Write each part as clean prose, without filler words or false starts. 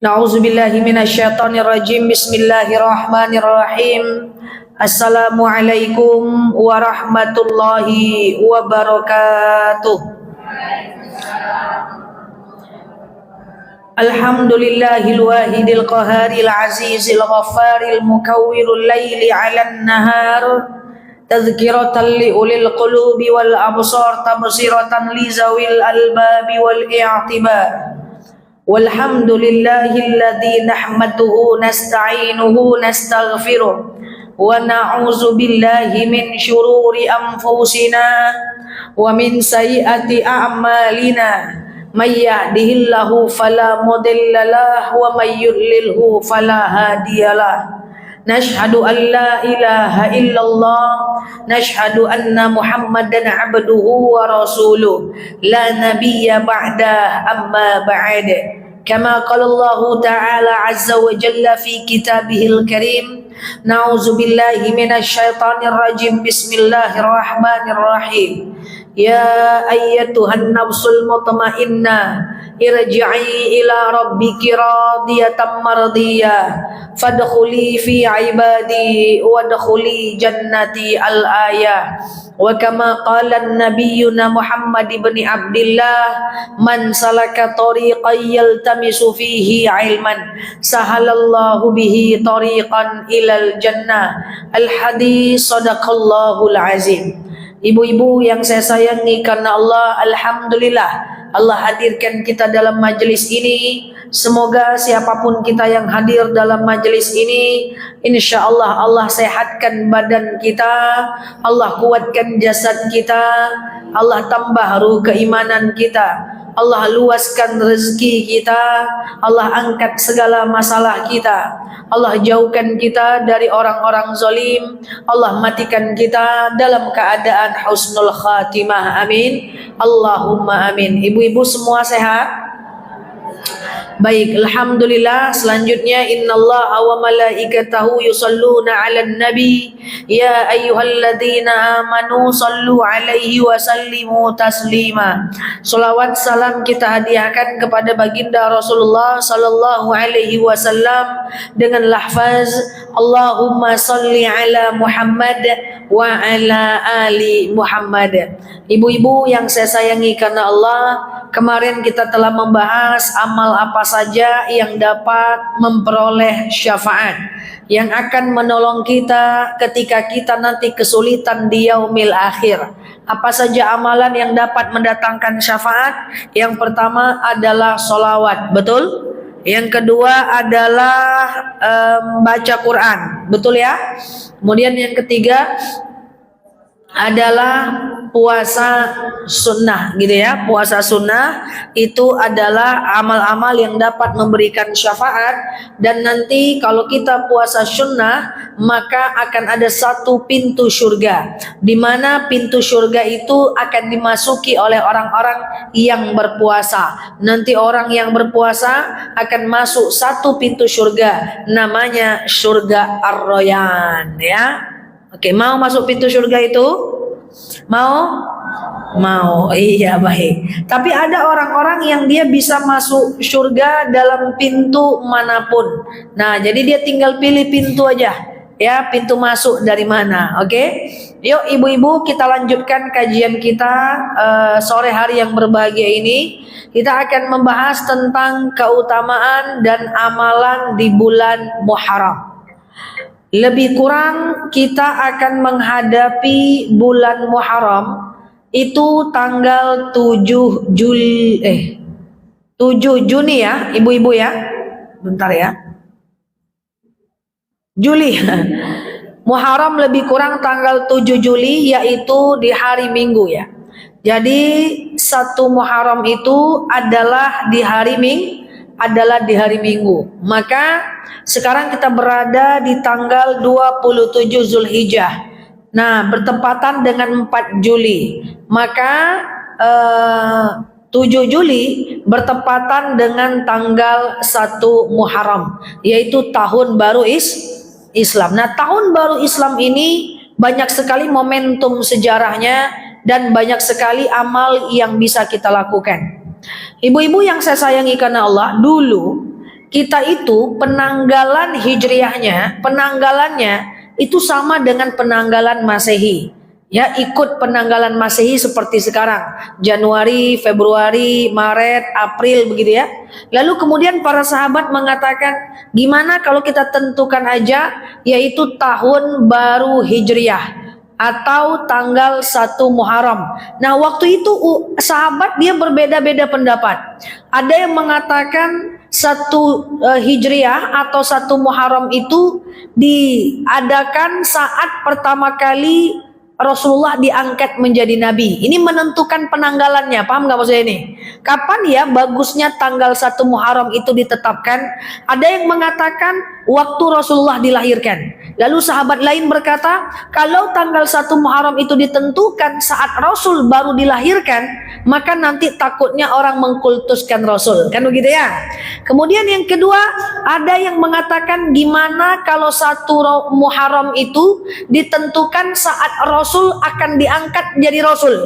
Na'udzubillahi minasyaitonirrajim. Bismillahirrahmanirrahim. Assalamualaikum warahmatullahi wabarakatuh. Alhamdulillahil wahidil qaharil azizil ghaffaril mukawwirul laili 'alan nahar tadhkiratan li ulil qulubi wal absar tabsiratan li zawil albabi wal i'tibar. Walhamdulillahilladzi nahmaduhu nasta'inuhu nastaghfiruh wa na'udzu billahi min syururi anfusina wa min sayyiati a'malina may yahdihillahu fala mudilla lahu wa may yudlilhu fala hadiyalah. Nashhadu an la ilaha illallah, nashhadu anna Muhammadan abduhu wa rasuluh, la nabiyya ba'da amma ba'd. Kama qala Allah Ta'ala azza wa jalla fi kitabihil karim. Na'udzu billahi minasy syaithanir rajim. Bismillahirrahmanirrahim. Ya ayyatuhan nafsul mutmainnah, irji'i ila rabbiki radiyatan mardiyah, fadkhuli fi ibadi wadkhuli jannati al-ayah. Wa kama qala nabiyyuna Muhammad ibn Abdullah, man salaka tariqan yaltamisu fihi ilman sahalallahu bihi tariqan ilal jannah. Al-hadis sadaqallahul azim. Ibu-ibu yang saya sayangi karena Allah, alhamdulillah Allah hadirkan kita dalam majelis ini. Semoga siapapun kita yang hadir dalam majelis ini, insya Allah Allah sehatkan badan kita, Allah kuatkan jasad kita, Allah tambah ruh keimanan kita, Allah luaskan rezeki kita, Allah angkat segala masalah kita, Allah jauhkan kita dari orang-orang zalim, Allah matikan kita dalam keadaan husnul khatimah. Amin. Allahumma amin. Ibu-ibu semua sehat? Baik, alhamdulillah. Selanjutnya, innallaha wa malaikatahu yusalluna 'alan nabi ya ayyuhalladzina amanu sallu 'alaihi wa sallimu taslima. Selawat salam kita hadiahkan kepada baginda Rasulullah sallallahu alaihi wasallam dengan lafaz Allahumma salli ala Muhammad wa ala ali Muhammad. Ibu-ibu yang saya sayangi karena Allah, kemarin kita telah membahas amal apa saja yang dapat memperoleh syafaat, yang akan menolong kita ketika kita nanti kesulitan di yaumil akhir. Apa saja amalan yang dapat mendatangkan syafaat? Yang pertama adalah sholawat, betul? Yang kedua adalah baca Quran, betul ya? Kemudian yang ketiga adalah puasa sunnah, gitu ya. Puasa sunnah itu adalah amal-amal yang dapat memberikan syafaat. Dan nanti kalau kita puasa sunnah, maka akan ada satu pintu surga, di mana pintu surga itu akan dimasuki oleh orang-orang yang berpuasa. Nanti orang yang berpuasa akan masuk satu pintu surga, namanya surga Ar-Rayyan, ya. Oke, mau masuk pintu surga itu? Mau? Mau, iya baik. Tapi ada orang-orang yang dia bisa masuk surga dalam pintu manapun. Nah, jadi dia tinggal pilih pintu aja, ya, pintu masuk dari mana. Oke? Yuk ibu-ibu, kita lanjutkan kajian kita sore hari yang berbahagia ini. Kita akan membahas tentang keutamaan dan amalan di bulan Muharram. Lebih kurang kita akan menghadapi bulan Muharram itu tanggal 7 Juni ya, ibu-ibu ya. Bentar ya. Juli. Muharram lebih kurang tanggal 7 Juli, yaitu di hari Minggu ya. Jadi 1 Muharram itu adalah di hari Minggu. Maka sekarang kita berada di tanggal 27 Zulhijjah. Nah, bertepatan dengan 4 Juli. Maka 7 Juli bertepatan dengan tanggal 1 Muharram, yaitu tahun baru Islam. Nah, tahun baru Islam ini banyak sekali momentum sejarahnya dan banyak sekali amal yang bisa kita lakukan. Ibu-ibu yang saya sayangi karena Allah, dulu kita itu penanggalan hijriahnya, penanggalannya itu sama dengan penanggalan Masehi. Ya, ikut penanggalan Masehi seperti sekarang, Januari, Februari, Maret, April begitu ya. Lalu kemudian para sahabat mengatakan, gimana kalau kita tentukan aja yaitu tahun baru Hijriah atau tanggal 1 Muharram. Nah, waktu itu sahabat dia berbeda-beda pendapat. Ada yang mengatakan 1 Hijriah atau 1 Muharram itu diadakan saat pertama kali Rasulullah diangkat menjadi nabi. Ini menentukan penanggalannya. Paham nggak maksudnya ini? Kapan ya bagusnya tanggal 1 Muharram itu ditetapkan? Ada yang mengatakan waktu Rasulullah dilahirkan. Lalu sahabat lain berkata, kalau tanggal 1 Muharram itu ditentukan saat Rasul baru dilahirkan, maka nanti takutnya orang mengkultuskan Rasul. Kan begitu ya? Kemudian yang kedua, ada yang mengatakan gimana kalau 1 Muharram itu ditentukan saat Rasul akan diangkat jadi Rasul.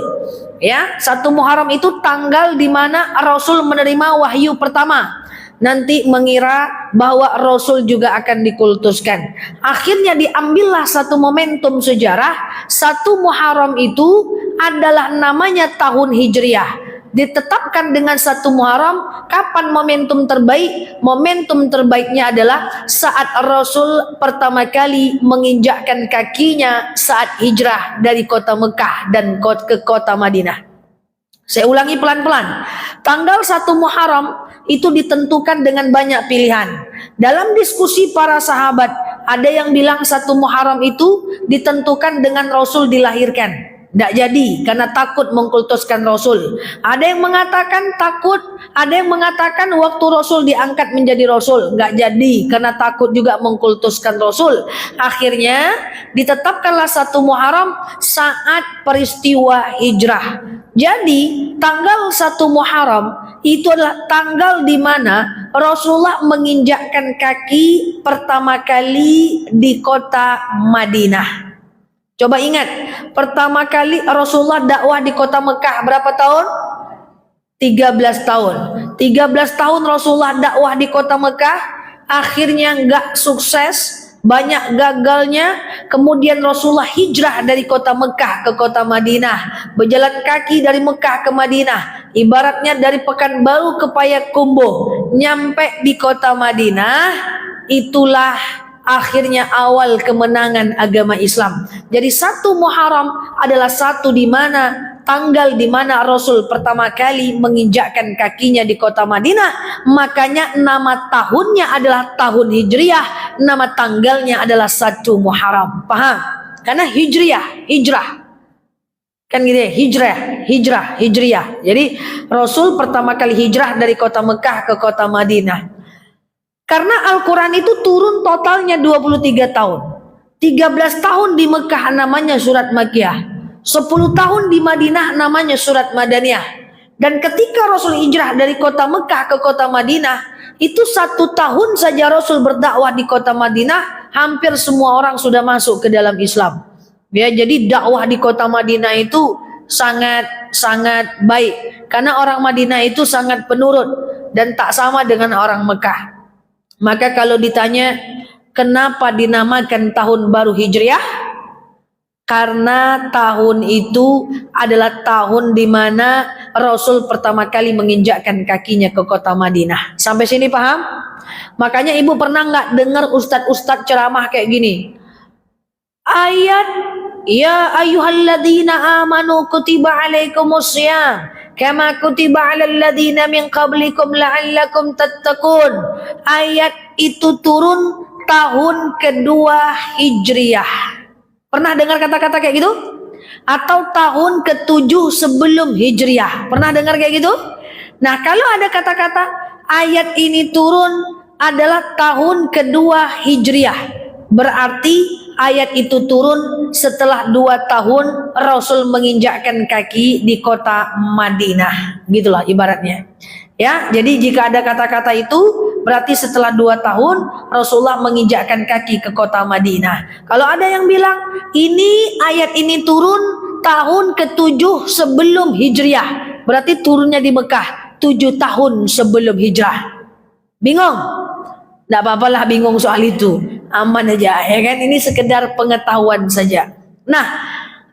Ya, 1 Muharram itu tanggal di mana Rasul menerima wahyu pertama. Nanti mengira bahwa Rasul juga akan dikultuskan. Akhirnya diambillah satu momentum sejarah. 1 Muharram itu adalah namanya tahun Hijriah. Ditetapkan dengan 1 Muharram. Kapan momentum terbaik? Momentum terbaiknya adalah saat Rasul pertama kali menginjakkan kakinya saat hijrah dari kota Mekah dan ke kota Madinah. Saya ulangi pelan-pelan. Tanggal 1 Muharram itu ditentukan dengan banyak pilihan. Dalam diskusi para sahabat, ada yang bilang 1 Muharram itu ditentukan dengan Rasul dilahirkan. Tidak jadi karena takut mengkultuskan Rasul. Ada yang mengatakan takut, ada yang mengatakan waktu Rasul diangkat menjadi Rasul. Nggak jadi karena takut juga mengkultuskan Rasul. Akhirnya ditetapkanlah 1 Muharram saat peristiwa hijrah. Jadi tanggal 1 Muharram itu adalah tanggal di mana Rasulullah menginjakkan kaki pertama kali di kota Madinah. Coba ingat, pertama kali Rasulullah dakwah di kota Mekah berapa tahun? 13 tahun. 13 tahun Rasulullah dakwah di kota Mekah, akhirnya nggak sukses, banyak gagalnya. Kemudian Rasulullah hijrah dari kota Mekah ke kota Madinah, berjalan kaki dari Mekah ke Madinah, ibaratnya dari Pekanbaru ke Payakumbuh, nyampe di kota Madinah. Itulah akhirnya awal kemenangan agama Islam. Jadi 1 Muharram adalah tanggal di mana Rasul pertama kali menginjakkan kakinya di kota Madinah. Makanya nama tahunnya adalah tahun Hijriah, nama tanggalnya adalah 1 Muharram. Paham? Karena hijrah. Kan gitu ya, hijriah. Jadi Rasul pertama kali hijrah dari kota Mekah ke kota Madinah. Karena Al-Quran itu turun totalnya 23 tahun. 13 tahun di Mekah namanya surat Makkiyah. 10 tahun di Madinah namanya surat Madaniyah. Dan ketika Rasul hijrah dari kota Mekah ke kota Madinah, itu 1 tahun saja Rasul berdakwah di kota Madinah, hampir semua orang sudah masuk ke dalam Islam. Ya, jadi dakwah di kota Madinah itu sangat baik. Karena orang Madinah itu sangat penurut dan tak sama dengan orang Mekah. Maka kalau ditanya kenapa dinamakan tahun baru Hijriah? Karena tahun itu adalah tahun di mana Rasul pertama kali menginjakkan kakinya ke kota Madinah. Sampai sini paham? Makanya ibu pernah nggak dengar ustadz ceramah kayak gini? Ayat ya ayyuhalladzina amanu kutiba alaikumussyam kama kutiba alal ladzina min qablikum la'allakum tattaqun. Ayat itu turun tahun kedua Hijriah. Pernah dengar kata-kata kayak gitu? Atau tahun ke-7 sebelum Hijriah. Pernah dengar kayak gitu? Nah, kalau ada kata-kata ayat ini turun adalah tahun kedua Hijriah, berarti ayat itu turun setelah 2 tahun Rasul menginjakkan kaki di kota Madinah. Gitulah ibaratnya. Ya, jadi jika ada kata-kata itu berarti setelah 2 tahun Rasulullah menginjakkan kaki ke kota Madinah. Kalau ada yang bilang ini ayat ini turun tahun ke-7 sebelum Hijriah, berarti turunnya di Mekah 7 tahun sebelum hijrah. Bingung? Tidak apa-apalah bingung soal itu. Aman aja, ya kan? Ini sekedar pengetahuan saja. Nah,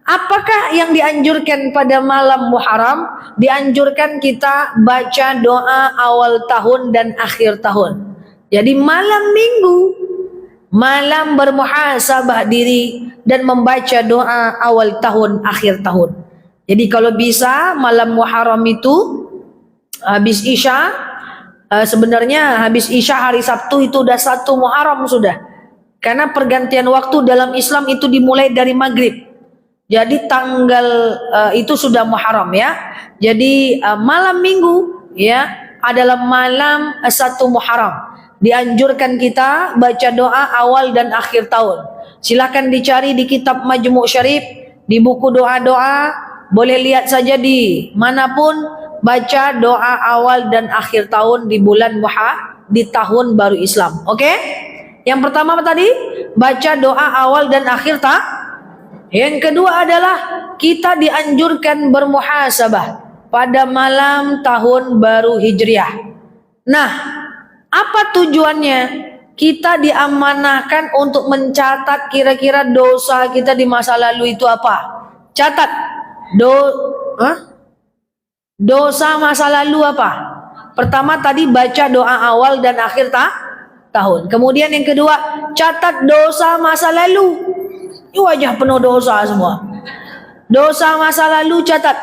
apakah yang dianjurkan pada malam Muharram? Dianjurkan kita baca doa awal tahun dan akhir tahun. Jadi malam minggu, malam bermuhasabah diri dan membaca doa awal tahun, akhir tahun. Jadi kalau bisa malam Muharram itu habis Isya, sebenarnya habis Isya hari Sabtu itu udah 1 Muharram sudah. Karena pergantian waktu dalam Islam itu dimulai dari maghrib. Jadi tanggal itu sudah Muharram ya. Jadi malam minggu ya adalah malam 1 Muharram. Dianjurkan kita baca doa awal dan akhir tahun. Silakan dicari di kitab Majmu' Syarif, di buku doa-doa, boleh lihat saja di manapun. Baca doa awal dan akhir tahun di bulan di tahun baru Islam. Oke? Yang pertama apa tadi? Baca doa awal dan akhir Yang kedua adalah kita dianjurkan bermuhasabah pada malam tahun baru Hijriah. Nah, apa tujuannya? Kita diamanahkan untuk mencatat kira-kira dosa kita di masa lalu itu apa? Catat. Dosa masa lalu apa? Pertama tadi baca doa awal dan akhir tahun. Kemudian yang kedua, catat dosa masa lalu. Ini wajah penuh dosa semua. Dosa masa lalu catat.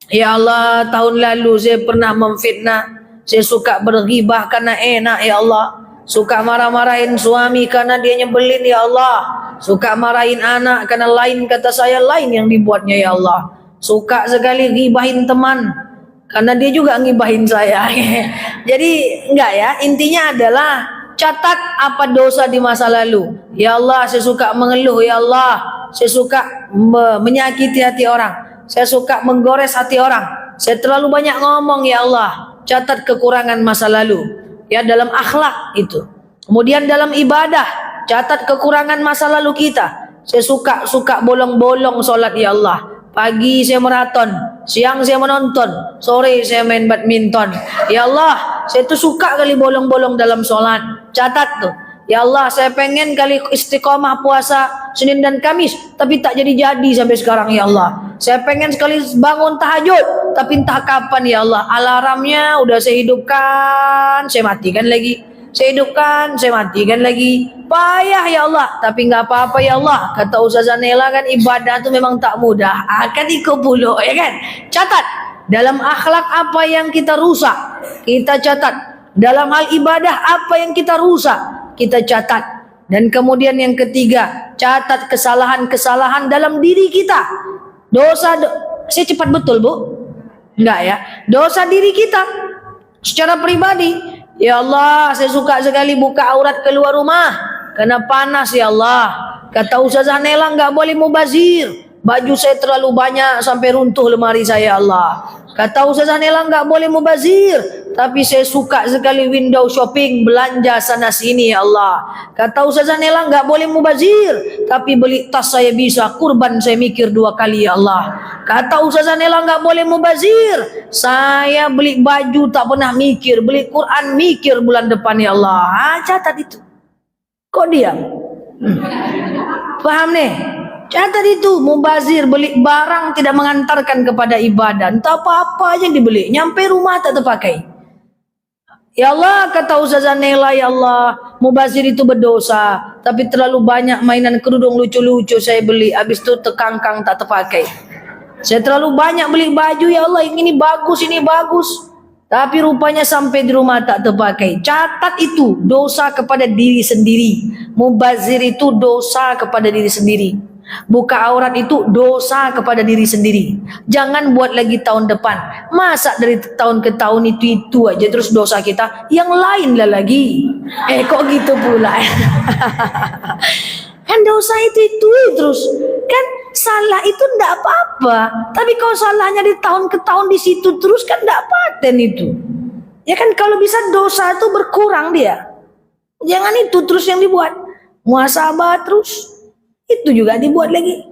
Ya Allah, tahun lalu saya pernah memfitnah. Saya suka berghibah karena enak ya Allah. Suka marah-marahin suami karena dia nyebelin ya Allah. Suka marahin anak karena lain kata saya, lain yang dibuatnya ya Allah. Suka sekali gibahin teman karena dia juga ngibahin saya. Jadi enggak ya, intinya adalah catat apa dosa di masa lalu. Ya Allah, saya suka mengeluh ya Allah. Saya suka menyakiti hati orang. Saya suka menggores hati orang. Saya terlalu banyak ngomong ya Allah. Catat kekurangan masa lalu. Ya, dalam akhlak itu. Kemudian dalam ibadah, catat kekurangan masa lalu kita. Saya suka bolong-bolong solat ya Allah. Pagi saya maraton, siang saya menonton, sore saya main badminton. Ya Allah, saya tuh suka kali bolong-bolong dalam sholat. Catat tuh. Ya Allah, saya pengen kali istiqomah puasa Senin dan Kamis, tapi tak jadi-jadi sampai sekarang ya Allah. Saya pengen sekali bangun tahajud, tapi entah kapan ya Allah. Alarmnya udah saya hidupkan, saya matikan lagi. Saya hidupkan, saya matikan lagi. Payah ya Allah, tapi nggak apa-apa ya Allah. Kata Ustazah Nela kan ibadah itu memang tak mudah. Akan ikut puluh ya kan. Catat dalam akhlak apa yang kita rusak, kita catat. Dalam hal ibadah apa yang kita rusak, kita catat. Dan kemudian yang ketiga, catat kesalahan-kesalahan dalam diri kita. Saya cepat betul Bu? Enggak ya. Dosa diri kita secara pribadi. Ya Allah, saya suka sekali buka aurat keluar rumah karena panas ya Allah. Kata Ustazah Nela enggak boleh mubazir. Baju saya terlalu banyak sampai runtuh lemari saya Allah. Kata Ustazah Nela enggak boleh mubazir, tapi saya suka sekali window shopping, belanja sana sini ya Allah. Kata Ustazah Nela enggak boleh mubazir, tapi beli tas saya bisa, kurban saya mikir 2 kali ya Allah. Kata Ustazah Nela enggak boleh mubazir, saya beli baju tak pernah mikir, beli Quran mikir bulan depan ya Allah. Catat itu. Kok diam? Paham nih? Catat itu, mubazir, beli barang tidak mengantarkan kepada ibadah. Entah apa-apa aja yang dibeli, nyampe rumah tak terpakai. Ya Allah, kata Ustazah Nela, ya Allah, mubazir itu berdosa. Tapi terlalu banyak mainan kerudung lucu-lucu saya beli, habis itu terkangkang tak terpakai. Saya terlalu banyak beli baju, ya Allah, ini bagus, ini bagus. Tapi rupanya sampai di rumah tak terpakai. Catat itu, dosa kepada diri sendiri. Mubazir itu dosa kepada diri sendiri. Buka aurat itu dosa kepada diri sendiri. Jangan buat lagi tahun depan. Masa dari tahun ke tahun itu aja terus dosa kita, yang lain lah lagi. Kok gitu pula? Kan dosa itu terus. Kan salah itu ndak apa-apa. Tapi kalau salahnya di tahun ke tahun di situ terus kan ndak paten itu. Ya kan kalau bisa dosa itu berkurang dia. Jangan itu terus yang dibuat. Muhasabah terus. Itu juga dibuat lagi.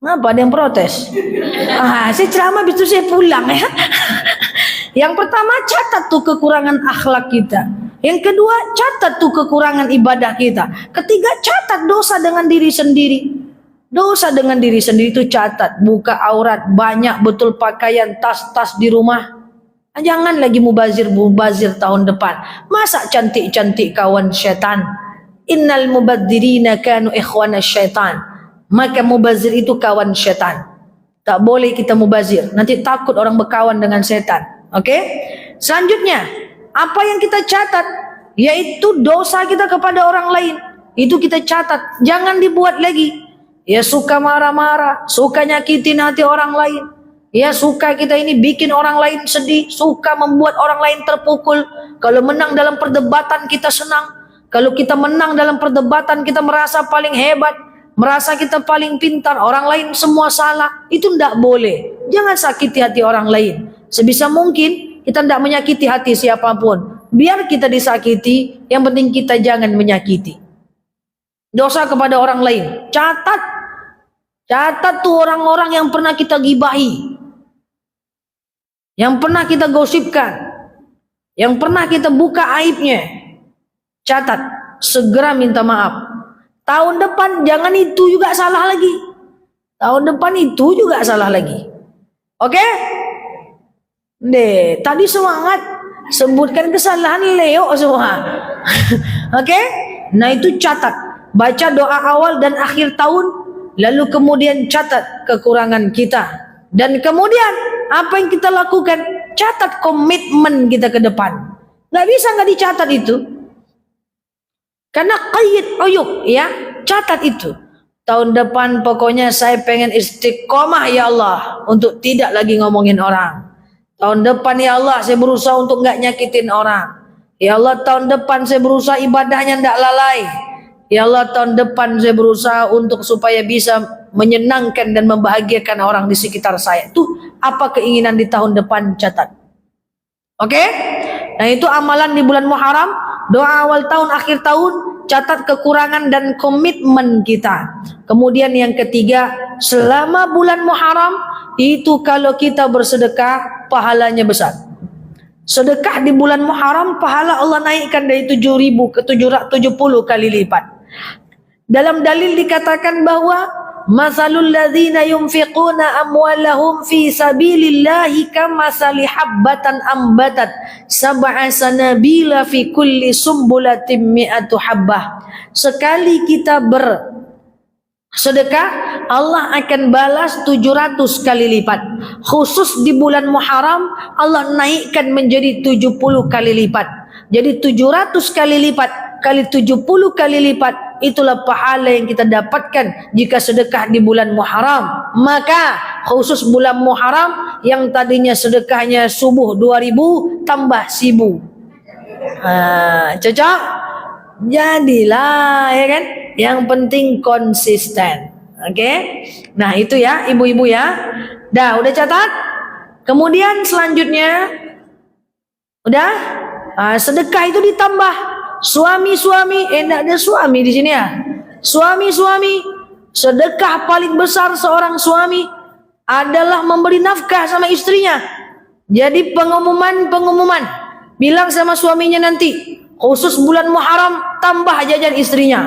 Ngapa ada yang protes? Saya ceramah habis itu saya pulang ya. Yang pertama catat tuh kekurangan akhlak kita. Yang kedua, catat tuh kekurangan ibadah kita. Ketiga, catat dosa dengan diri sendiri. Dosa dengan diri sendiri itu catat. Buka aurat, banyak betul pakaian, tas-tas di rumah. Jangan lagi mubazir tahun depan. Masa cantik-cantik kawan syaitan. Innal mubadzirina kanu ikhwana syaitan. Maka mubazir itu kawan syaitan. Tak boleh kita mubazir. Nanti takut orang berkawan dengan syaitan. Oke? Selanjutnya, apa yang kita catat? Yaitu dosa kita kepada orang lain. Itu kita catat. Jangan dibuat lagi. Ya suka marah-marah. Suka nyakitin hati orang lain. Ya suka kita ini bikin orang lain sedih, suka membuat orang lain terpukul. Kalau menang dalam perdebatan kita senang. Kalau kita menang dalam perdebatan kita merasa paling hebat, merasa kita paling pintar, orang lain semua salah. Itu tidak boleh. Jangan sakiti hati orang lain. Sebisa mungkin kita tidak menyakiti hati siapapun. Biar kita disakiti, yang penting kita jangan menyakiti. Dosa kepada orang lain. Catat. Catat tuh orang-orang yang pernah kita gibahi. Yang pernah kita gosipkan, yang pernah kita buka aibnya, catat, segera minta maaf. Tahun depan jangan itu juga salah lagi. Tahun depan itu juga salah lagi. Oke? Deh, tadi semangat sebutkan kesalahan Leo semua. Oke? Nah itu catat. Baca doa awal dan akhir tahun, lalu kemudian catat kekurangan kita. Dan kemudian apa yang kita lakukan? Catat komitmen kita ke depan. Gak bisa gak dicatat itu. Karena qayyid uyub, ya. Catat itu. Tahun depan pokoknya saya pengen istiqomah ya Allah. Untuk tidak lagi ngomongin orang. Tahun depan ya Allah saya berusaha untuk gak nyakitin orang. Ya Allah tahun depan saya berusaha ibadahnya gak lalai. Ya Allah tahun depan saya berusaha untuk supaya bisa menyenangkan dan membahagiakan orang di sekitar saya. Itu apa keinginan di tahun depan, catat. Oke? Nah itu amalan di bulan Muharram. Doa awal tahun, akhir tahun. Catat kekurangan dan komitmen kita. Kemudian yang ketiga, selama bulan Muharram itu kalau kita bersedekah pahalanya besar. Sedekah di bulan Muharram pahala Allah naikkan dari 7.000 ke 770 kali lipat. Dalam dalil dikatakan bahwa masalul ladzina yunfiquna amwalahum fi sabilillahi kamathali habbatan ambatat sab'a sanabila fi kulli sumbulatin mi'atu habbah. Sekali kita bersedekah, Allah akan balas 700 kali lipat. Khusus di bulan Muharram Allah naikkan menjadi 70 kali lipat. Jadi 700 kali lipat kali 70 kali lipat, itulah pahala yang kita dapatkan jika sedekah di bulan Muharram. Maka khusus bulan Muharram yang tadinya sedekahnya subuh 2.000 tambah 1.000. Cocok? Jadilah, ya kan? Yang penting konsisten. Oke? Nah itu ya ibu-ibu ya. Dah udah catat? Kemudian selanjutnya udah? Sedekah itu ditambah. Suami-suami, enggak ada suami di sini ya. Suami-suami, sedekah paling besar seorang suami adalah memberi nafkah sama istrinya. Jadi pengumuman, bilang sama suaminya nanti, khusus bulan Muharram tambah jajan istrinya,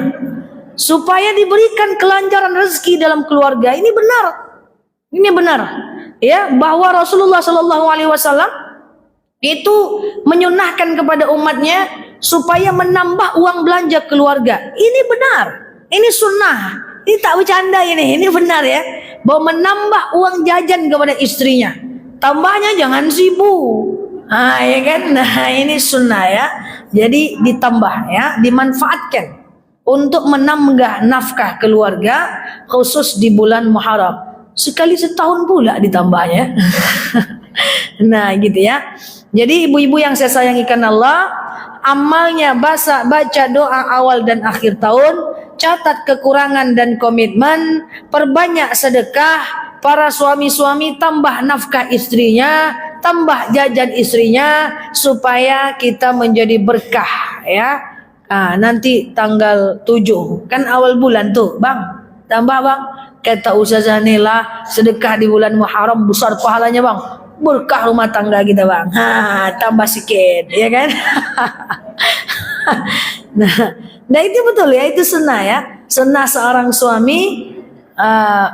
supaya diberikan kelancaran rezeki dalam keluarga. Ini benar, ya, bahwa Rasulullah SAW itu menyunahkan kepada umatnya supaya menambah uang belanja keluarga. Ini benar, ini sunnah, ini tak bercanda ini benar ya, bahwa menambah uang jajan kepada istrinya. Tambahnya jangan sibuk, ya kan? Nah ini sunnah ya. Jadi ditambah ya, dimanfaatkan untuk menambah nafkah keluarga khusus di bulan Muharram. Sekali setahun pula ditambahnya. Nah gitu ya. Jadi ibu-ibu yang saya sayangi karena Allah, amalnya baca doa awal dan akhir tahun, catat kekurangan dan komitmen, perbanyak sedekah, para suami-suami tambah nafkah istrinya, tambah jajan istrinya, supaya kita menjadi berkah ya. Nanti tanggal 7 kan awal bulan tuh bang, tambah bang, kata Ustazah Nela, sedekah di bulan Muharram besar pahalanya bang, berkah rumah tangga kita bang. Tambah sikit ya kan. Nah itu betul ya, itu sunnah ya. Sunnah seorang suami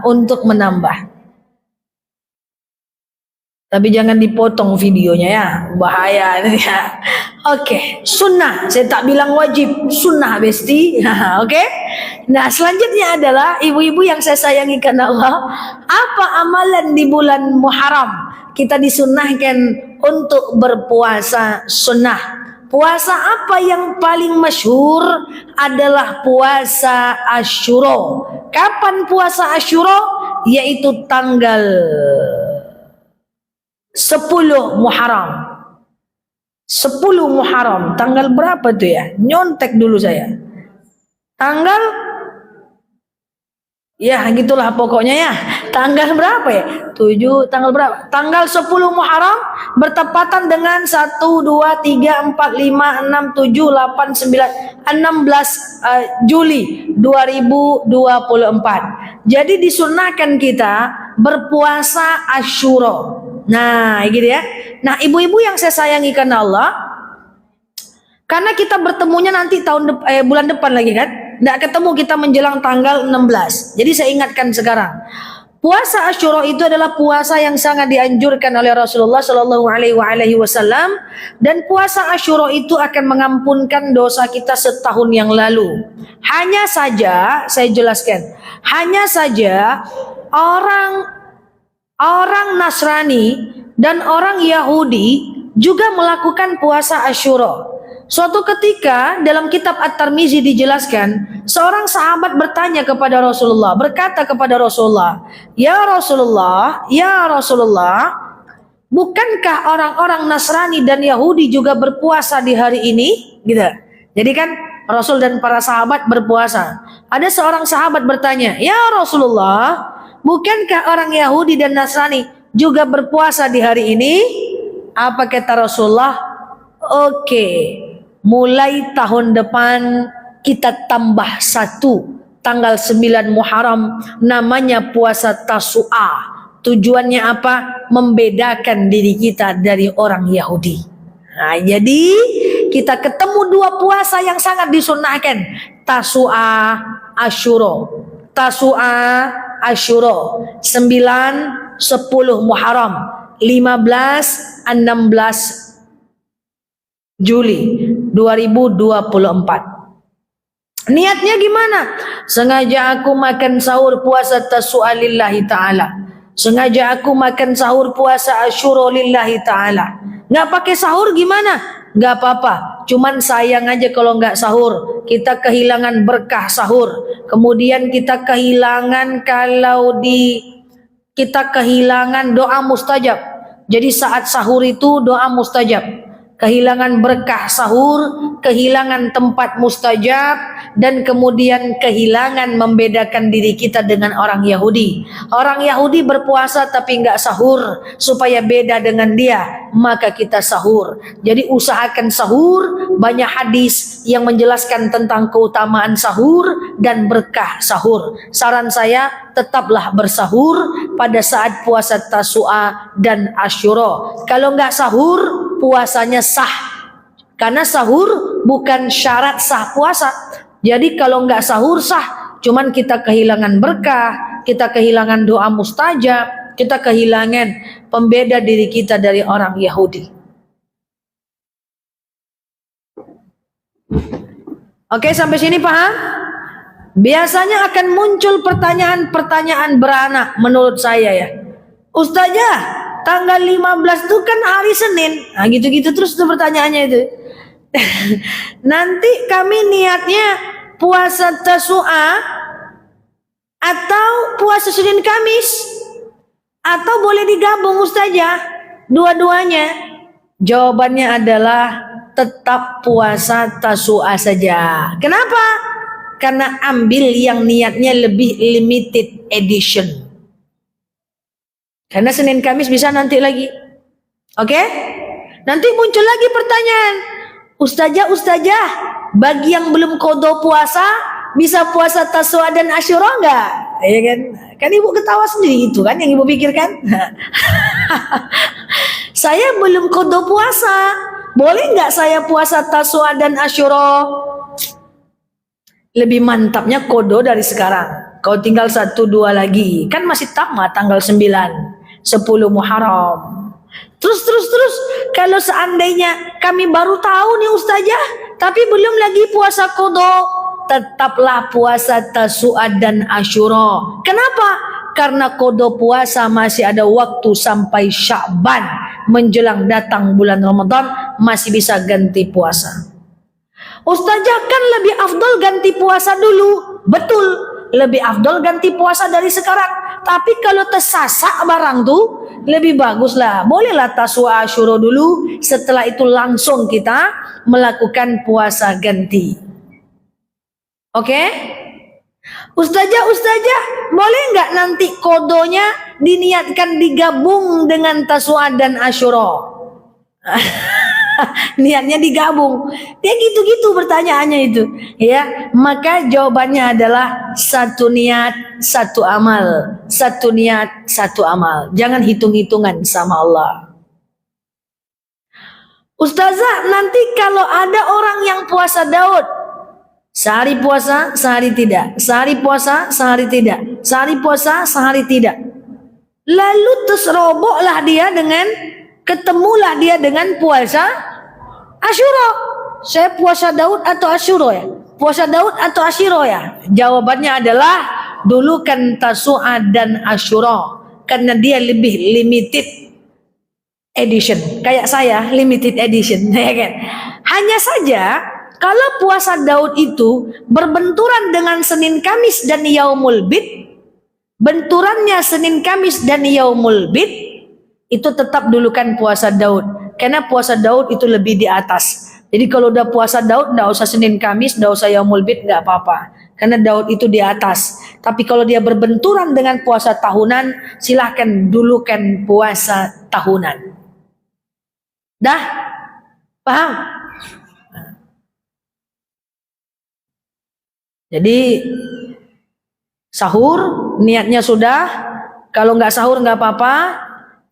untuk menambah. Tapi jangan dipotong videonya ya, bahaya ini ya. Oke, sunnah. Saya tak bilang wajib, sunnah besti. Oke. Nah selanjutnya adalah ibu-ibu yang saya sayangi karena Allah. Apa amalan di bulan Muharram? Kita disunnahkan untuk berpuasa sunnah. Puasa apa yang paling masyhur adalah puasa Asyura. Kapan puasa Asyura? Yaitu tanggal 10 Muharram. 10 Muharram. Tanggal berapa tuh ya? Nyontek dulu saya. Tanggal ya gitulah pokoknya ya. Tanggal berapa ya? 7 tanggal berapa? Tanggal 10 Muharram bertepatan dengan 1 2 3 4 5 6 7 8 9 16 Juli 2024. Jadi disunahkan kita berpuasa Asyura. Nah, gitu ya. Nah, ibu-ibu yang saya sayangi karena Allah, karena kita bertemunya nanti bulan depan lagi kan? Nggak ketemu kita menjelang tanggal 16. Jadi saya ingatkan sekarang. Puasa Asyura itu adalah puasa yang sangat dianjurkan oleh Rasulullah Shallallahu Alaihi Wasallam, dan puasa Asyura itu akan mengampunkan dosa kita setahun yang lalu. Hanya saja saya jelaskan, hanya saja orang Nasrani dan orang Yahudi juga melakukan puasa Asyura. Suatu ketika dalam kitab At-Tirmizi dijelaskan, seorang sahabat bertanya kepada Rasulullah, berkata kepada Rasulullah, "Ya Rasulullah, ya Rasulullah, bukankah orang-orang Nasrani dan Yahudi juga berpuasa di hari ini?" Gitu. Jadi kan Rasul dan para sahabat berpuasa. Ada seorang sahabat bertanya, "Ya Rasulullah, bukankah orang Yahudi dan Nasrani juga berpuasa di hari ini?" Apa kata Rasulullah? Oke, mulai tahun depan kita tambah 1 tanggal 9 Muharram, namanya puasa Tasu'a. Tujuannya apa? Membedakan diri kita dari orang Yahudi. Nah, jadi kita ketemu 2 puasa yang sangat disunahkan, Tasu'a, Asyura. Tasu'a, Asyura 9, 10 Muharram, 15, 16 Juli 2024. Niatnya gimana? Sengaja aku makan sahur puasa Tasu'a lillahi ta'ala. Sengaja aku makan sahur puasa Asyura lillahi ta'ala. Nggak pakai sahur gimana? Nggak apa-apa. Cuman sayang aja kalau nggak sahur. Kita kehilangan berkah sahur. Kemudian kita kehilangan kita kehilangan doa mustajab. Jadi saat sahur itu doa mustajab. Kehilangan berkah sahur, kehilangan tempat mustajab, dan kemudian kehilangan membedakan diri kita dengan orang Yahudi. Orang Yahudi berpuasa tapi nggak sahur, supaya beda dengan dia, maka kita sahur. Jadi usahakan sahur. Banyak hadis yang menjelaskan tentang keutamaan sahur dan berkah sahur. Saran saya, tetaplah bersahur pada saat puasa Tasu'a dan Asyura. Kalau nggak sahur, puasanya sah, karena sahur bukan syarat sah puasa. Jadi kalau nggak sahur sah, cuman kita kehilangan berkah, kita kehilangan doa mustajab, kita kehilangan pembeda diri kita dari orang Yahudi. Oke, sampai sini paham? Biasanya akan muncul pertanyaan-pertanyaan beranak menurut saya ya. Ustazah, tanggal 15 itu kan hari Senin. Nah gitu-gitu terus tuh pertanyaannya itu. Nanti kami niatnya puasa Tasu'a atau puasa Senin Kamis, atau boleh digabung Ustazah dua-duanya? Jawabannya adalah tetap puasa Tasu'a saja. Kenapa? Karena ambil yang niatnya lebih limited edition. Karena Senin Kamis bisa nanti lagi. Oke? Nanti muncul lagi pertanyaan. Ustazah, bagi yang belum qada puasa, bisa puasa Tasu'a dan Asyura enggak? Ya kan? Kan ibu ketawa sendiri itu kan yang ibu pikirkan. Saya belum qada puasa. boleh nggak saya puasa Tasu'a dan Asyura? Lebih mantapnya kodo dari sekarang. Kau tinggal 1-2 lagi. Kan masih tamat tanggal 9, 10 Muharram. Terus. Kalau seandainya kami baru tahu nih Ustazah, tapi belum lagi puasa kodo, tetaplah puasa Tasu'a dan Asyura. Kenapa? Karena kodo puasa masih ada waktu sampai Sya'ban. Menjelang datang bulan Ramadan masih bisa ganti puasa. Ustazah, kan lebih afdol ganti puasa dulu. Betul, lebih afdol ganti puasa dari sekarang. Tapi kalau tersasak barang tuh, lebih baguslah. Bolehlah Tasu'a Asyura dulu. Setelah itu langsung kita melakukan puasa ganti. Oke? Ustazah, boleh nggak nanti kodonya diniatkan digabung dengan Tasu'a dan Asyura? Niatnya digabung. Dia gitu-gitu pertanyaannya itu, ya. Maka jawabannya adalah satu niat, satu amal. Satu niat, satu amal. Jangan hitung-hitungan sama Allah. Ustazah, nanti kalau ada orang yang puasa Daud, sehari puasa, sehari tidak. Sehari puasa, sehari tidak. Sehari puasa, sehari tidak. Lalu terus robohlah dia ketemulah dia dengan puasa Asyura. Saya puasa Daud atau Asyura ya? Puasa Daud atau Asyura ya? Jawabannya adalah dulukan Tasu'a dan Asyura. Karena dia lebih limited edition. Kayak saya, limited edition. Ya kan? Hanya saja kalau puasa Daud itu berbenturan dengan Senin Kamis dan Yaumul Bid, benturannya Senin Kamis dan Yaumul Bid, itu tetap dulukan puasa Daud. Karena puasa Daud itu lebih di atas. Jadi kalau udah puasa Daud, nggak usah Senin Kamis, nggak usah Yaumul Bid, nggak apa-apa. Karena Daud itu di atas. Tapi kalau dia berbenturan dengan puasa tahunan, silahkan dulukan puasa tahunan. Dah? Paham? Jadi sahur niatnya sudah. Kalau nggak sahur nggak apa-apa.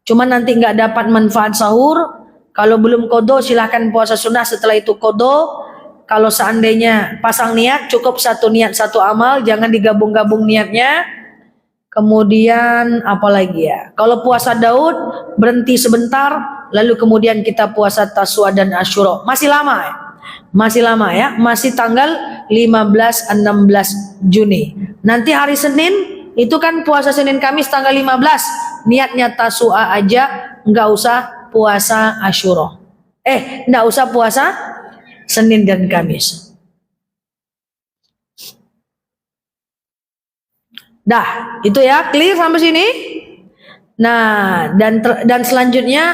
Cuma nanti nggak dapat manfaat sahur. Kalau belum kodo silahkan puasa sunnah, setelah itu kodo. Kalau seandainya pasang niat, cukup satu niat satu amal, jangan digabung-gabung niatnya. Kemudian apa lagi ya? Kalau puasa Daud berhenti sebentar, lalu kemudian kita puasa Tasu'a dan Asyura. Masih lama ya? Masih lama ya? Masih tanggal 15-16 Juni. Nanti hari Senin itu kan puasa Senin Kamis tanggal 15. Niatnya Tasu'a aja, nggak usah puasa Asyura. Nggak usah puasa Senin dan Kamis. Dah, itu ya, clear sampai sini. Nah, dan selanjutnya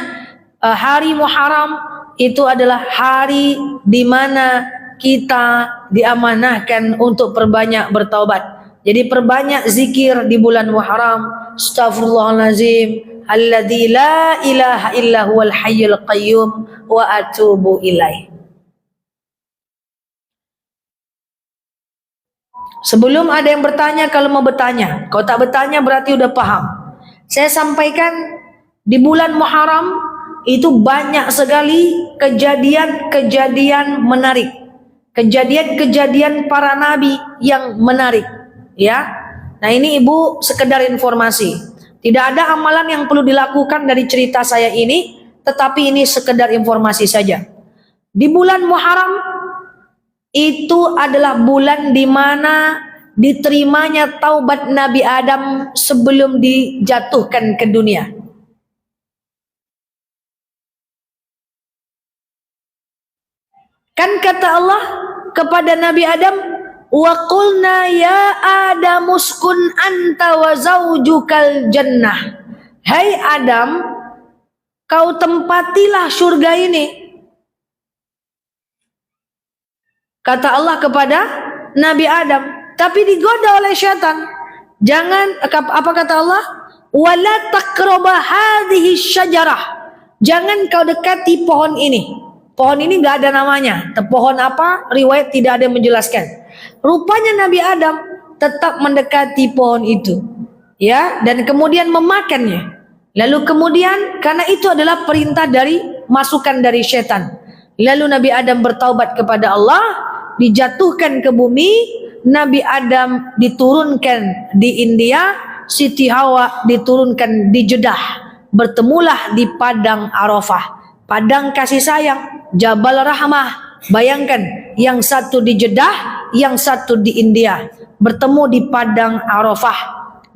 hari Muharram itu adalah hari di mana kita diamanahkan untuk perbanyak bertaubat. Jadi perbanyak zikir di bulan Muharram. Astaghfirullahalazim, alladzi la ilaha illa huwal hayyul qayyum wa atubu ilaih. Sebelum ada yang bertanya, kalau mau bertanya, kalau tak bertanya berarti udah paham. Saya sampaikan di bulan Muharram itu banyak sekali kejadian-kejadian menarik, kejadian-kejadian para nabi yang menarik, ya. Nah, ini Ibu sekedar informasi. Tidak ada amalan yang perlu dilakukan dari cerita saya ini, tetapi ini sekedar informasi saja. Di bulan Muharram itu adalah bulan di mana diterimanya taubat Nabi Adam sebelum dijatuhkan ke dunia. Kan kata Allah kepada Nabi Adam, wa qulna ya Adam uskun anta wa zaujukal jannah. Hai Adam, kau tempatilah surga ini. Kata Allah kepada Nabi Adam, tapi digoda oleh syaitan. Jangan, apa kata Allah? Wala taqraba hadhihi syajarah. Jangan kau dekati pohon ini. Pohon ini enggak ada namanya. Pohon apa? Riwayat tidak ada yang menjelaskan. Rupanya Nabi Adam tetap mendekati pohon itu. Ya, dan kemudian memakannya. Lalu kemudian karena itu adalah perintah dari masukan dari syaitan. Lalu Nabi Adam bertaubat kepada Allah, dijatuhkan ke bumi. Nabi Adam diturunkan di India, Siti Hawa diturunkan di Jeddah. Bertemulah di padang Arafah, padang kasih sayang, Jabal Rahmah. Bayangkan, yang satu di Jeddah, yang satu di India, bertemu di padang Arafah.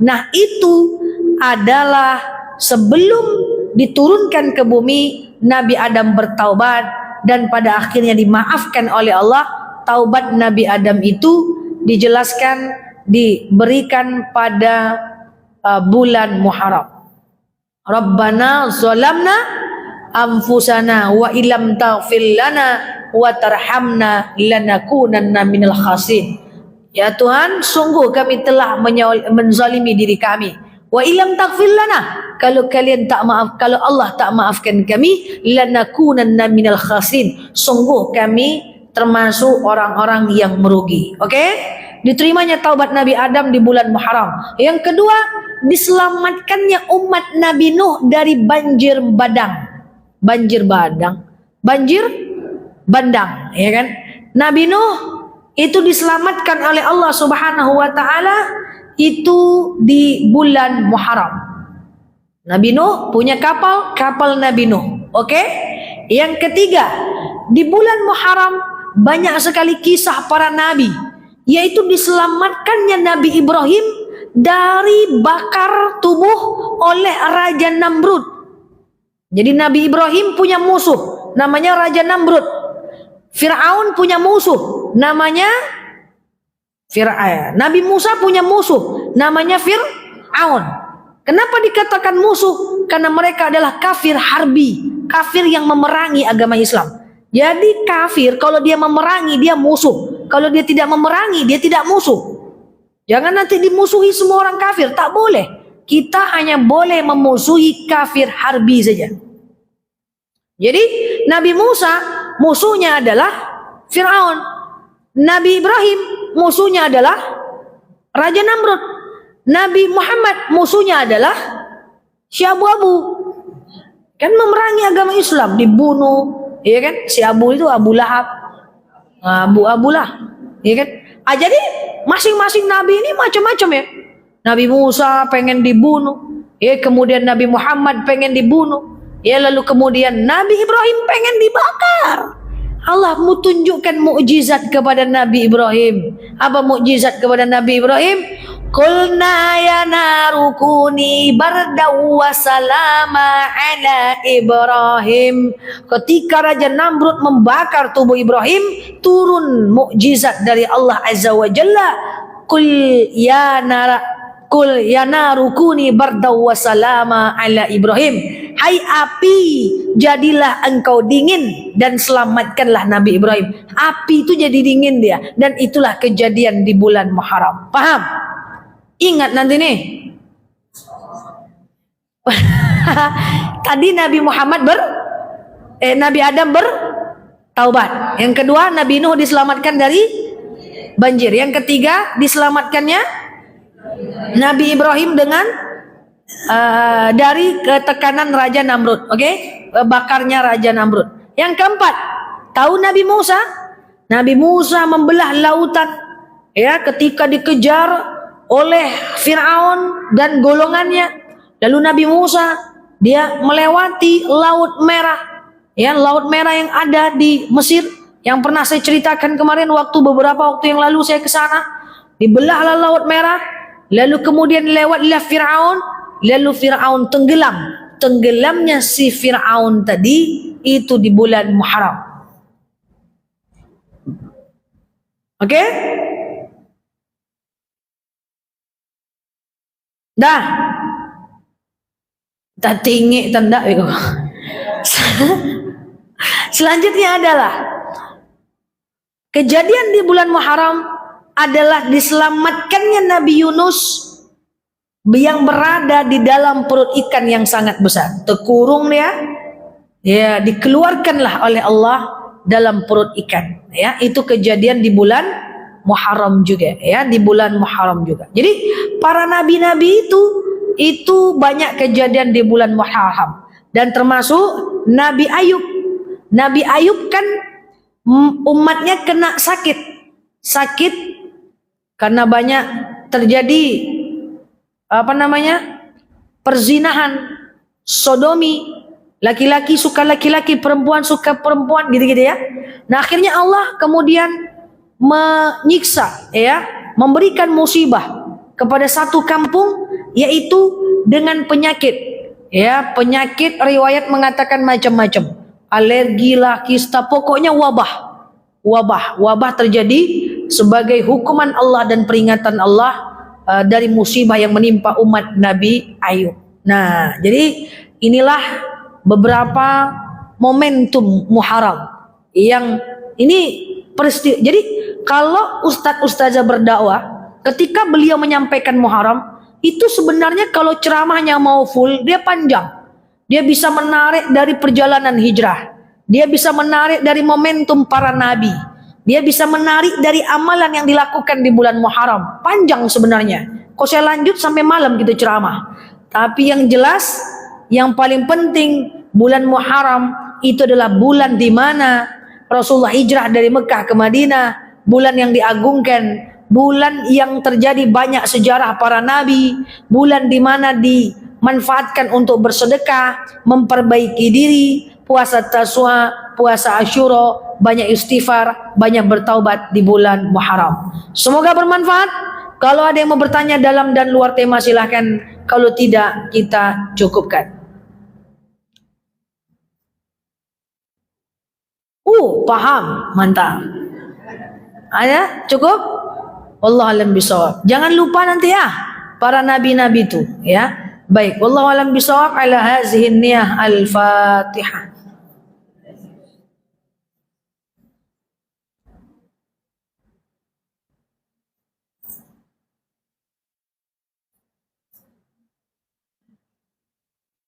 Nah, itu adalah sebelum diturunkan ke bumi, Nabi Adam bertaubat dan pada akhirnya dimaafkan oleh Allah. Taubat Nabi Adam itu dijelaskan diberikan pada bulan Muharram. Rabbana zalamna anfusana wa illam taghfir lana wa tarhamna lanakunanna minal khasirin. Ya Tuhan, sungguh kami telah menzalimi diri kami. Wa illam taghfir lana, kalau kalian tak maaf, kalau Allah tak maafkan kami, lanakunanna minal khasirin, sungguh kami termasuk orang-orang yang merugi. Okey? Diterimanya taubat Nabi Adam di bulan Muharram. Yang kedua, diselamatkannya umat Nabi Nuh dari banjir badang. Banjir badang, banjir bandang, ya kan? Nabi Nuh itu diselamatkan oleh Allah Subhanahu wa taala itu di bulan Muharram. Nabi Nuh punya kapal, kapal Nabi Nuh. Okey? Yang ketiga, di bulan Muharram banyak sekali kisah para nabi, yaitu diselamatkannya Nabi Ibrahim dari bakar tubuh oleh Raja Namrud. Jadi Nabi Ibrahim punya musuh namanya Raja Namrud. Fir'aun punya musuh namanya Fir'aun. Nabi Musa punya musuh namanya Fir'aun. Kenapa dikatakan musuh? Karena mereka adalah kafir harbi, kafir yang memerangi agama Islam. Jadi kafir kalau dia memerangi dia musuh, kalau dia tidak memerangi dia tidak musuh. Jangan nanti dimusuhi semua orang kafir, tak boleh. Kita hanya boleh memusuhi kafir harbi saja. Jadi Nabi Musa musuhnya adalah Fir'aun. Nabi Ibrahim musuhnya adalah Raja Namrud. Nabi Muhammad musuhnya adalah si Abu. Kan memerangi agama Islam, dibunuh, ya kan? Si Abu itu Abu Lahab, Abu lah, ya kan? Jadi masing-masing nabi ini macam-macam ya. Nabi Musa pengen dibunuh, ya, kemudian Nabi Muhammad pengen dibunuh, ya, lalu kemudian Nabi Ibrahim pengen dibakar. Allah mau tunjukkan mukjizat kepada Nabi Ibrahim. Apa mukjizat kepada Nabi Ibrahim? Qulna ya narukuni bardaw wa salama ala Ibrahim. Ketika Raja Namrud membakar tubuh Ibrahim, turun mukjizat dari Allah Azza wa Jalla. Qul ya narukuni bardaw wa salama ala Ibrahim. Hai api, jadilah engkau dingin dan selamatkanlah Nabi Ibrahim. Api itu jadi dingin dia, dan itulah kejadian di bulan Muharram. Paham? Ingat nanti nih. Tadi Nabi Muhammad Nabi Adam bertaubat. Yang kedua, Nabi Nuh diselamatkan dari banjir. Yang ketiga, diselamatkannya Nabi Ibrahim dengan dari ketekanan Raja Namrud. Okey? Bakarnya Raja Namrud. Yang keempat, tahu Nabi Musa? Nabi Musa membelah lautan, ya, ketika dikejar oleh Fir'aun dan golongannya. Lalu Nabi Musa dia melewati Laut Merah, ya, Laut Merah yang ada di Mesir yang pernah saya ceritakan kemarin beberapa waktu yang lalu saya ke sana. Dibelahlah Laut Merah, lalu kemudian lewatlah Fir'aun, lalu Fir'aun tenggelam. Tenggelamnya si Fir'aun tadi itu di bulan Muharram. Okey? Dah. Tak tinggi tanda itu. Selanjutnya adalah kejadian di bulan Muharram adalah diselamatkannya Nabi Yunus yang berada di dalam perut ikan yang sangat besar. Terkurung dia, ya, dikeluarkanlah oleh Allah dalam perut ikan. Ya, itu kejadian di bulan Muharram juga, ya, di bulan Muharram juga. Jadi para nabi-nabi itu banyak kejadian di bulan Muharram, dan termasuk Nabi Ayub. Nabi Ayub kan umatnya kena sakit karena banyak terjadi perzinahan, sodomi, laki-laki suka laki-laki, perempuan suka perempuan, gitu-gitu ya. Nah, akhirnya Allah kemudian menyiksa, ya, memberikan musibah kepada satu kampung, yaitu dengan penyakit, ya, penyakit riwayat mengatakan macam-macam, alergi lah, kista, pokoknya wabah terjadi sebagai hukuman Allah dan peringatan Allah dari musibah yang menimpa umat Nabi Ayub. Nah, jadi inilah beberapa momentum Muharram yang ini peristiwa. Jadi kalau ustaz-ustazah berdakwah, ketika beliau menyampaikan Muharram, itu sebenarnya kalau ceramahnya mau full, dia panjang. Dia bisa menarik dari perjalanan hijrah. Dia bisa menarik dari momentum para nabi. Dia bisa menarik dari amalan yang dilakukan di bulan Muharram. Panjang sebenarnya. Kok saya lanjut sampai malam gitu ceramah. Tapi yang jelas, yang paling penting, bulan Muharram itu adalah bulan di mana Rasulullah hijrah dari Mekah ke Madinah. Bulan yang diagungkan. Bulan yang terjadi banyak sejarah para nabi. Bulan di mana dimanfaatkan untuk bersedekah, memperbaiki diri, puasa Taswa, puasa Asyura, banyak istighfar, banyak bertaubat di bulan Muharram. Semoga bermanfaat. Kalau ada yang mau bertanya dalam dan luar tema silahkan. Kalau tidak, kita cukupkan. Paham, mantap. Ada? Cukup? Wallahu a'lam bishawab. Jangan lupa nanti ya para nabi-nabi itu, ya. Baik, wallahu a'lam bishawab. Ala hazihi niyah al-Fatihah.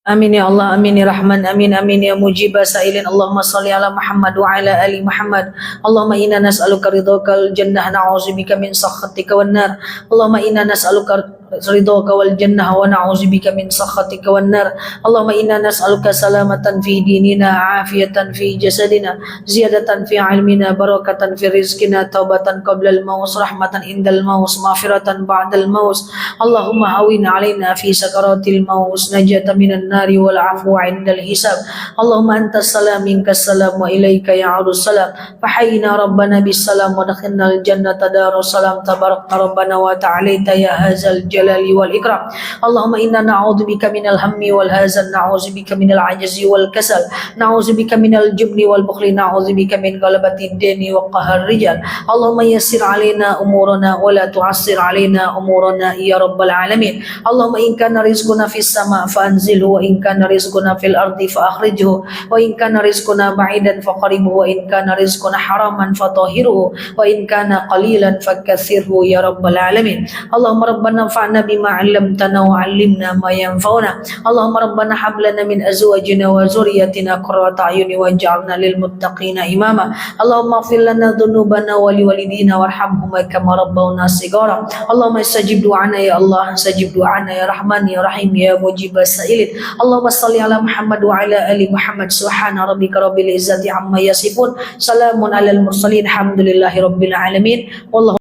Amin ya Allah, amin ya Rahman, amin amin ya mujibah sa'ilin. Allahumma salli ala Muhammad wa ala ali Muhammad. Allahumma inna nas'aluka ridhakal jannah, na'udzubika min sakhatika wan nar. Allahumma inna nas'aluka ridhaka wal jannah wa na'udzubika min sakhatika wan nar. Allahumma inna nas'aluka salamatan fi dinina, afiyatan fi jasadina, ziyadatan fi ilmina, barakatan fi rizqina, taubatan qabla al-maut, rahmatan indal maut, maghfiratan ba'dal maut. Allahumma hawwin 'alaina fi sakaratil maut, najatan minan nari wal afwa 'indal hisab. Allahumma antas salam minkas salam wa ilaika ya'udus salam. Fahayyina rabbana bis salam wa dakhalnal jannata darus salam. Tabarakna rabbana wa ta'alaita ya hadzal jalali wal ikram. Allahumma inna na'udzubika minal hammi wal hazan, na'udzubika minal ajzi wal kasal, na'udzubika minal jubni wal bukhli, na'udzubika min ghalabati ad-dini wa qahar rijal. Allahumma yassir 'alaina umurana wa la tu'assir 'alaina umurana ya rabbal alamin. Allahumma in kana rizquna fis sama' fa anzilhu, wa in kana rizquna fil ardi fa akhrijhu, wa in kana rizquna ba'idan fa qaribhu, wa in kana rizquna haraman fa tahhirhu, wa in kana qalilan fakaththirhu ya rabbal alamin. Allahumma rabbana anfa'na bima 'allamtana wa 'allimna ma yanfa'una. Allahumma rabbana hab lana min azwajina wa dhurriyyatina qurrata a'yuni waj'alna lil muttaqina imama. Allahumma ighfir lana dhunubana wa liwalidina warhamhuma kama rabbawna shighara. Allahumma istajib du'ana ya Allah, istajib du'ana ya Rahman ya Rahim ya mujibas sa'ilin. Allahumma salli ala Muhammad wa ala ali Muhammad. Subhana rabbika rabbil izzati amma yasifun. Salamun alal mursalin. Alhamdulillahi rabbil alamin. Wallahu